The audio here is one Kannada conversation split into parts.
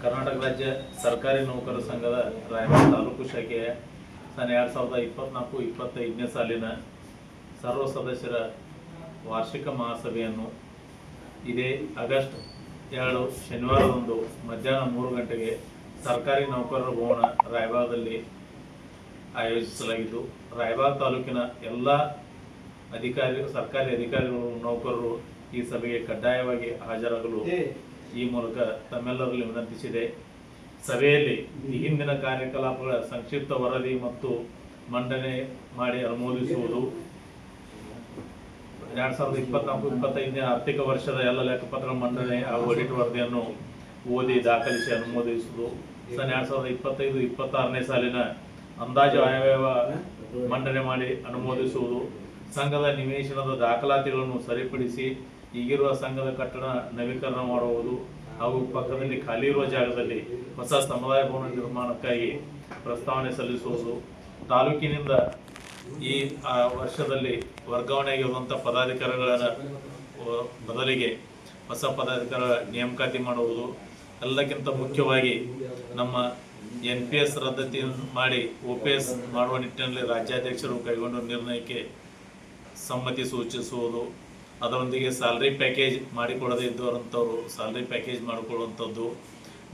ಕರ್ನಾಟಕ ರಾಜ್ಯ ಸರ್ಕಾರಿ ನೌಕರರ ಸಂಘದ ರಾಯಬಾಗ ತಾಲೂಕು ಶಾಖೆಯ ಸನ್ 2024-25ನೇ ಸಾಲಿನ ಸರ್ವ ಸದಸ್ಯರ ವಾರ್ಷಿಕ ಮಹಾಸಭೆಯನ್ನು ಇದೇ ಆಗಸ್ಟ್ 2 ಶನಿವಾರದಂದು ಮಧ್ಯಾಹ್ನ 3 ಗಂಟೆಗೆ ಸರ್ಕಾರಿ ನೌಕರರ ಭವನ ರಾಯಬಾಗದಲ್ಲಿ ಆಯೋಜಿಸಲಾಗಿದ್ದು, ರಾಯಬಾಗ ತಾಲೂಕಿನ ಎಲ್ಲ ಸರ್ಕಾರಿ ಅಧಿಕಾರಿಗಳು, ನೌಕರರು ಈ ಸಭೆಗೆ ಕಡ್ಡಾಯವಾಗಿ ಹಾಜರಾಗಲು ಈ ಮೂಲಕ ತಮ್ಮೆಲ್ಲರಲ್ಲಿ ವಿನಂತಿಸಿದೆ. ಸಭೆಯಲ್ಲಿ ಈ ಹಿಂದಿನ ಕಾರ್ಯಕಲಾಪಗಳ ಸಂಕ್ಷಿಪ್ತ ವರದಿ ಮತ್ತು ಮಂಡನೆ ಮಾಡಿ ಅನುಮೋದಿಸುವುದು, 2024-25ನೇ ಆರ್ಥಿಕ ವರ್ಷದ ಎಲ್ಲ ಲೆಕ್ಕಪತ್ರ ಮಂಡನೆ ಹಾಗೂ ಆಡಿಟ್ ವರದಿಯನ್ನು ಓದಿ ದಾಖಲಿಸಿ ಅನುಮೋದಿಸುವುದು, ಸನ್ 2025-26ನೇ ಸಾಲಿನ ಅಂದಾಜು ಆಯವ್ಯಯ ಮಂಡನೆ ಮಾಡಿ ಅನುಮೋದಿಸುವುದು, ಸಂಘದ ನಿವೇಶನದ ದಾಖಲಾತಿಗಳನ್ನು ಸರಿಪಡಿಸಿ ಈಗಿರುವ ಸಂಘದ ಕಟ್ಟಡ ನವೀಕರಣ ಮಾಡುವುದು ಹಾಗೂ ಪಕ್ಕದಲ್ಲಿ ಖಾಲಿ ಇರುವ ಜಾಗದಲ್ಲಿ ಹೊಸ ಸಮುದಾಯ ಭವನ ನಿರ್ಮಾಣಕ್ಕಾಗಿ ಪ್ರಸ್ತಾವನೆ ಸಲ್ಲಿಸುವುದು, ತಾಲೂಕಿನಿಂದ ಈ ವರ್ಷದಲ್ಲಿ ವರ್ಗಾವಣೆಯಾಗಿರುವಂಥ ಪದಾಧಿಕಾರಿಗಳ ಬದಲಿಗೆ ಹೊಸ ಪದಾಧಿಕಾರಿಗಳ ನೇಮಕಾತಿ ಮಾಡುವುದು, ಎಲ್ಲಕ್ಕಿಂತ ಮುಖ್ಯವಾಗಿ ನಮ್ಮ NPS ರದ್ದತಿ ಮಾಡಿ OPS ಮಾಡುವ ನಿಟ್ಟಿನಲ್ಲಿ ರಾಜ್ಯಾಧ್ಯಕ್ಷರು ಕೈಗೊಂಡ ನಿರ್ಣಯಕ್ಕೆ ಸಮ್ಮತಿ ಸೂಚಿಸುವುದು, ಅದರೊಂದಿಗೆ ಸ್ಯಾಲ್ರಿ ಪ್ಯಾಕೇಜ್ ಮಾಡಿಕೊಡದೇ ಇದ್ದವರಂಥವ್ರು ಸ್ಯಾಲ್ರಿ ಪ್ಯಾಕೇಜ್ ಮಾಡಿಕೊಳ್ಳುವಂಥದ್ದು,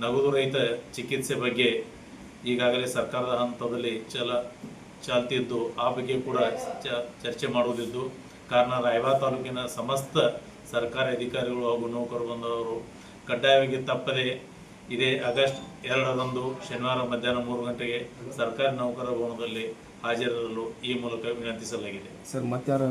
ನಗದು ರಹಿತ ಚಿಕಿತ್ಸೆ ಬಗ್ಗೆ ಈಗಾಗಲೇ ಸರ್ಕಾರದ ಹಂತದಲ್ಲಿ ಚಾಲ್ತಿದ್ದು ಆ ಬಗ್ಗೆ ಕೂಡ ಚರ್ಚೆ ಮಾಡುವುದಿದ್ದು, ಕಾರಣ ರಾಯಬಾಗ ತಾಲೂಕಿನ ಸಮಸ್ತ ಸರ್ಕಾರಿ ಅಧಿಕಾರಿಗಳು ಹಾಗೂ ನೌಕರರು ಬಂದವರು ಕಡ್ಡಾಯವಾಗಿ ತಪ್ಪದೆ ಇದೇ ಆಗಸ್ಟ್ 2ರಂದು ಶನಿವಾರ ಮಧ್ಯಾಹ್ನ 3 ಗಂಟೆಗೆ ಸರ್ಕಾರಿ ನೌಕರರ ಭವನದಲ್ಲಿ ಹಾಜರಿರಲು ಈ ಮೂಲಕ ವಿನಂತಿಸಲಾಗಿದೆ. ಸರ್, ಮತ್ತಾರು